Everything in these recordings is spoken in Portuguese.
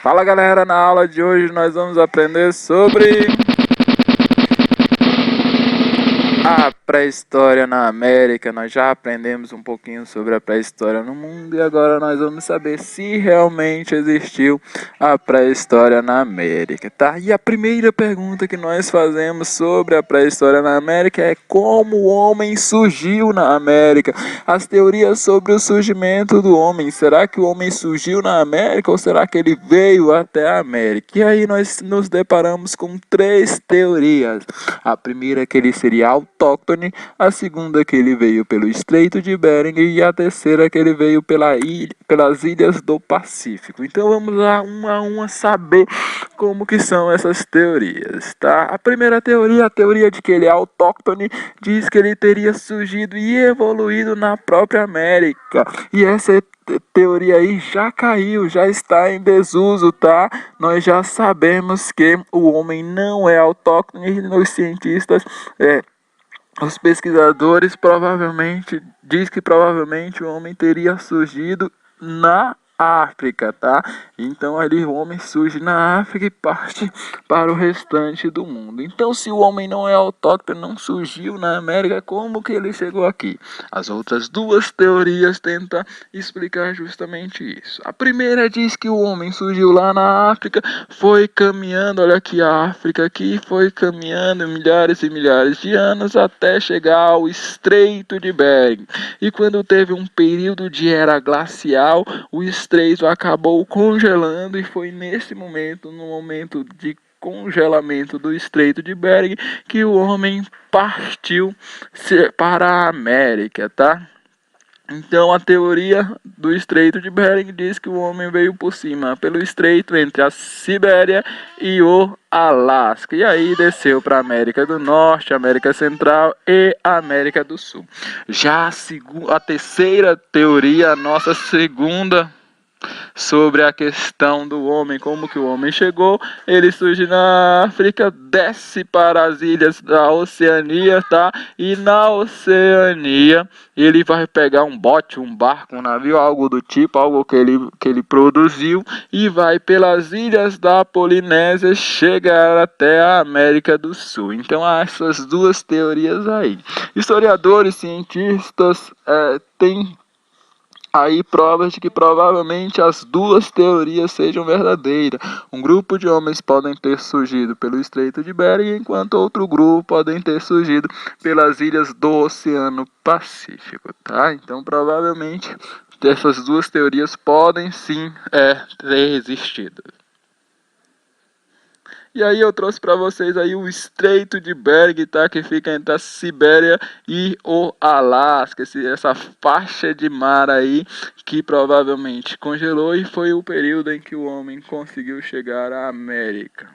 Fala galera, na aula de hoje nós vamos aprender sobre a pré-história na América. Nós já aprendemos um pouquinho sobre a pré-história no mundo e agora nós vamos saber se realmente existiu a pré-história na América, tá? E a primeira pergunta que nós fazemos sobre a pré-história na América é como o homem surgiu na América. As teorias sobre o surgimento do homem. Será que o homem surgiu na América ou será que ele veio até a América? E aí nós nos deparamos com três teorias. A primeira é que ele seria autóctone, a segunda é que ele veio pelo Estreito de Bering e a terceira é que ele veio pelas ilhas do Pacífico. Então vamos lá uma a uma saber como que são essas teorias, tá? A primeira teoria, a teoria de que ele é autóctone, diz que ele teria surgido e evoluído na própria América. E essa teoria aí já caiu, já está em desuso, tá? Nós já sabemos que o homem não é autóctone e os cientistas, os pesquisadores provavelmente diz que provavelmente o homem teria surgido na África, tá? Então ali o homem surge na África e parte para o restante do mundo. Então se o homem não é autóctone, não surgiu na América, como que ele chegou aqui? As outras duas teorias tentam explicar justamente isso. A primeira diz que o homem surgiu lá na África, foi caminhando, olha aqui a África aqui, foi caminhando milhares e milhares de anos até chegar ao Estreito de Bering. E quando teve um período de era glacial, o estreito acabou congelando e foi nesse momento, no momento de congelamento do Estreito de Bering, que o homem partiu para a América, tá? Então a teoria do Estreito de Bering diz que o homem veio por cima, pelo estreito entre a Sibéria e o Alasca. E aí desceu para a América do Norte, América Central e América do Sul. Já a terceira teoria, a nossa segunda, sobre a questão do homem, como que o homem chegou, ele surge na África, desce para as ilhas da Oceania, tá? E na Oceania ele vai pegar um bote, um barco, um navio, algo do tipo, algo que ele produziu e vai pelas ilhas da Polinésia chegar até a América do Sul. Então há essas duas teorias aí. Historiadores, cientistas têm aí provas de que provavelmente as duas teorias sejam verdadeiras. Um grupo de homens podem ter surgido pelo Estreito de Bering, enquanto outro grupo podem ter surgido pelas ilhas do Oceano Pacífico, tá? Então provavelmente essas duas teorias podem sim ter existido. E aí eu trouxe para vocês aí o Estreito de Bering, tá? Que fica entre a Sibéria e o Alasca. Essa faixa de mar aí que provavelmente congelou e foi o período em que o homem conseguiu chegar à América.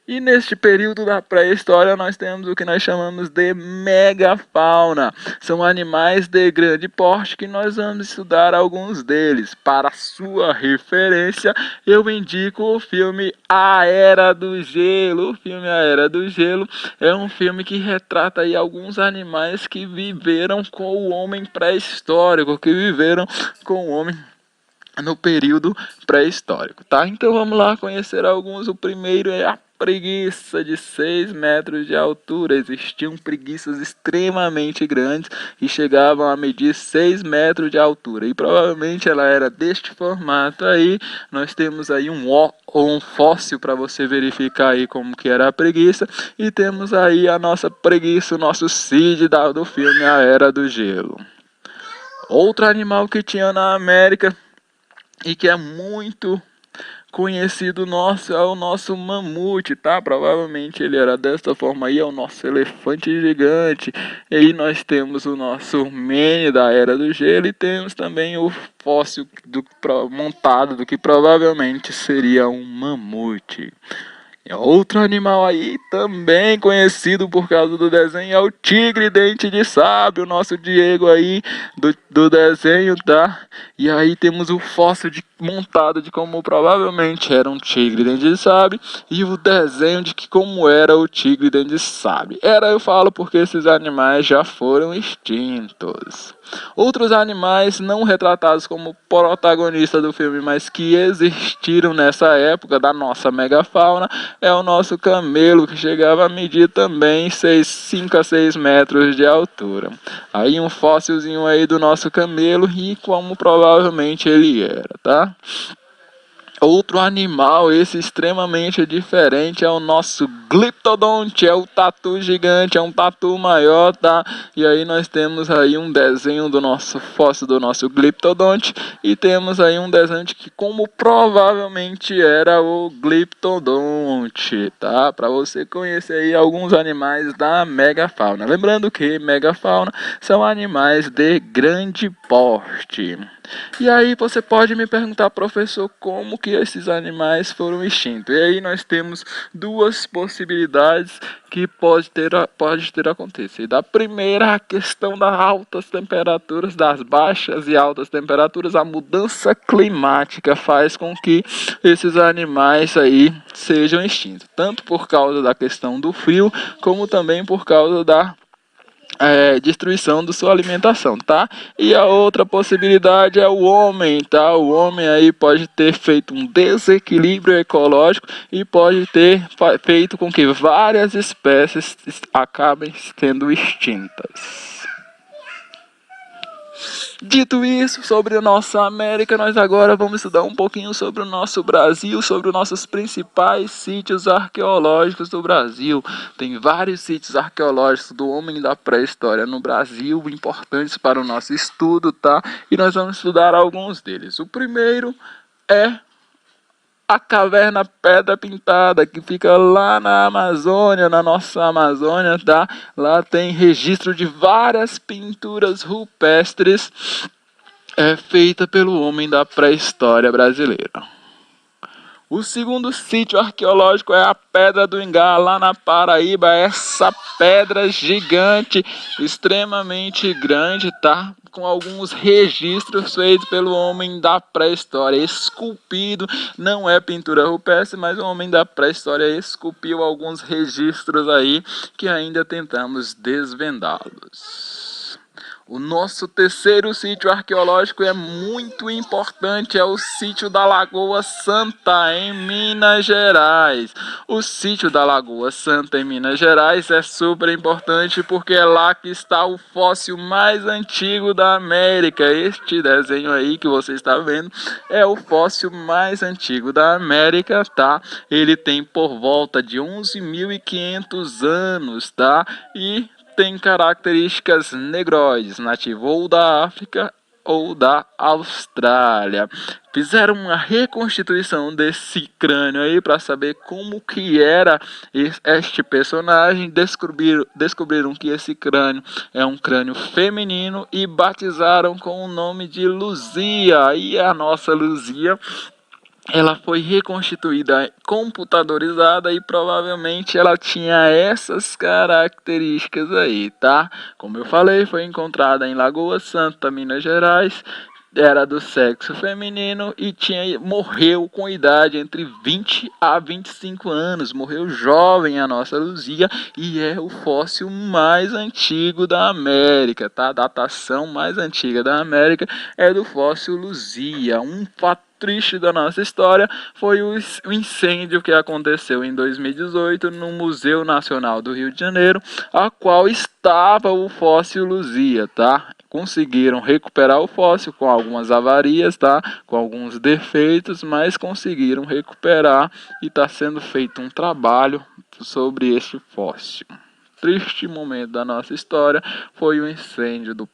E neste período da pré-história nós temos o que nós chamamos de megafauna. São animais de grande porte que nós vamos estudar alguns deles. Para sua referência, eu indico o filme A Era do Gelo. O filme A Era do Gelo é um filme que retrata aí alguns animais que viveram com o homem pré-histórico, que viveram com o homem no período pré-histórico, tá? Então vamos lá conhecer alguns. O primeiro é a preguiça de 6 metros de altura. Existiam preguiças extremamente grandes que chegavam a medir 6 metros de altura e provavelmente ela era deste formato aí. Nós temos aí um fóssil para você verificar aí como que era a preguiça e temos aí a nossa preguiça, o nosso Cid do filme A Era do Gelo. Outro animal que tinha na América e que é muito conhecido nosso é o nosso mamute, tá? Provavelmente ele era desta forma aí, é o nosso elefante gigante. E aí nós temos o nosso Mene da Era do Gelo e temos também o fóssil montado do que provavelmente seria um mamute. Outro animal aí também conhecido por causa do desenho é o tigre dente de sabre, o nosso Diego aí do desenho, tá? E aí temos o fóssil de montado de como provavelmente era um tigre dente de sabre e o desenho de que como era o tigre dente de sabre. Eu falo porque esses animais já foram extintos. Outros animais não retratados como protagonistas do filme, mas que existiram nessa época da nossa megafauna, é o nosso camelo, que chegava a medir também 5 a 6 metros de altura. Aí um fóssilzinho aí do nosso camelo e como provavelmente ele era, tá? Outro animal, esse extremamente diferente, é o nosso Glyptodonte, é o tatu gigante, é um tatu maior, tá? E aí nós temos aí um desenho do nosso fóssil do nosso Glyptodonte e temos aí um desenho de que como provavelmente era o Glyptodonte, tá? Para você conhecer aí alguns animais da megafauna. Lembrando que megafauna são animais de grande porte. E aí você pode me perguntar, professor, como que esses animais foram extintos? E aí nós temos duas possibilidades que pode ter acontecido. A primeira, a questão das altas temperaturas, das baixas e altas temperaturas, a mudança climática faz com que esses animais aí sejam extintos, tanto por causa da questão do frio, como também por causa da destruição da sua alimentação, tá? E a outra possibilidade é o homem, tá? O homem aí pode ter feito um desequilíbrio ecológico e pode ter feito com que várias espécies acabem sendo extintas. Dito isso sobre a nossa América, nós agora vamos estudar um pouquinho sobre o nosso Brasil, sobre os nossos principais sítios arqueológicos do Brasil. Tem vários sítios arqueológicos do homem da pré-história no Brasil, importantes para o nosso estudo, tá? E nós vamos estudar alguns deles. O primeiro é a Caverna Pedra Pintada, que fica lá na Amazônia, na nossa Amazônia, tá? Lá tem registro de várias pinturas rupestres feita pelo homem da pré-história brasileira. O segundo sítio arqueológico é a Pedra do Ingá, lá na Paraíba. Essa pedra gigante, extremamente grande, tá? Com alguns registros feitos pelo homem da pré-história, esculpido, não é pintura rupestre, mas o homem da pré-história esculpiu alguns registros aí que ainda tentamos desvendá-los. O nosso terceiro sítio arqueológico é muito importante, é o sítio da Lagoa Santa, em Minas Gerais. O sítio da Lagoa Santa, em Minas Gerais, é super importante porque é lá que está o fóssil mais antigo da América. Este desenho aí que você está vendo é o fóssil mais antigo da América, tá? Ele tem por volta de 11.500 anos, tá? E tem características negroides, nativo ou da África ou da Austrália. Fizeram uma reconstituição desse crânio aí para saber como que era este personagem. Descobriram que esse crânio é um crânio feminino e batizaram com o nome de Luzia. E a nossa Luzia, ela foi reconstituída, computadorizada e provavelmente ela tinha essas características aí, tá? Como eu falei, foi encontrada em Lagoa Santa, Minas Gerais, era do sexo feminino e morreu com idade entre 20 a 25 anos, morreu jovem a nossa Luzia e é o fóssil mais antigo da América, tá? A datação mais antiga da América é do fóssil Luzia. Um fato triste da nossa história foi o incêndio que aconteceu em 2018 no Museu Nacional do Rio de Janeiro, a qual estava o fóssil Luzia, tá? Conseguiram recuperar o fóssil com algumas avarias, tá? Com alguns defeitos, mas conseguiram recuperar e está sendo feito um trabalho sobre este fóssil. Triste momento da nossa história foi o incêndio do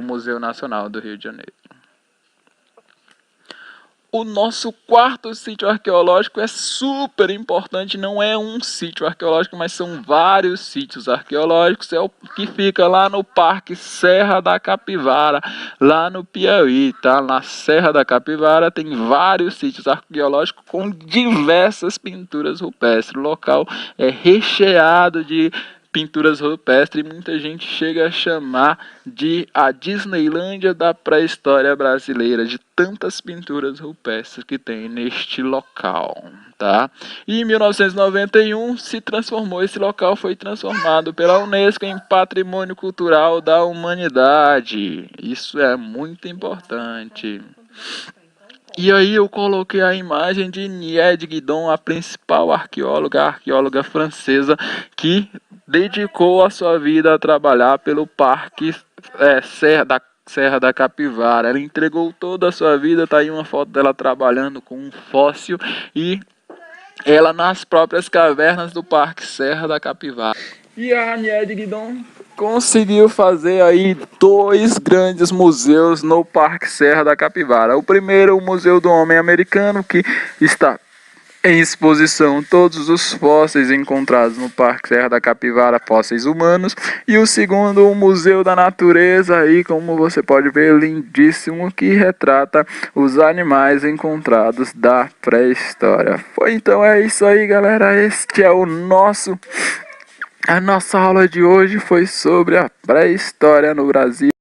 Museu Nacional do Rio de Janeiro. O nosso quarto sítio arqueológico é super importante, não é um sítio arqueológico, mas são vários sítios arqueológicos, é o que fica lá no Parque Serra da Capivara, lá no Piauí, tá? Na Serra da Capivara tem vários sítios arqueológicos com diversas pinturas rupestres. O local é recheado de pinturas rupestres, e muita gente chega a chamar de a Disneylândia da pré-história brasileira, de tantas pinturas rupestres que tem neste local, tá? E em 1991 esse local foi transformado pela Unesco em Patrimônio Cultural da Humanidade. Isso é muito importante. E aí eu coloquei a imagem de Nied Guidon, a principal arqueóloga, a arqueóloga francesa, que dedicou a sua vida a trabalhar pelo Parque Serra da Capivara. Ela entregou toda a sua vida, tá aí uma foto dela trabalhando com um fóssil e ela nas próprias cavernas do Parque Serra da Capivara. E a Nied Guidon conseguiu fazer aí 2 grandes museus no Parque Serra da Capivara. O primeiro, o Museu do Homem Americano, que está em exposição todos os fósseis encontrados no Parque Serra da Capivara, fósseis humanos. E o segundo, o Museu da Natureza, aí como você pode ver, lindíssimo, que retrata os animais encontrados da pré-história. Então é isso aí, galera. Este é a nossa aula de hoje foi sobre a pré-história no Brasil.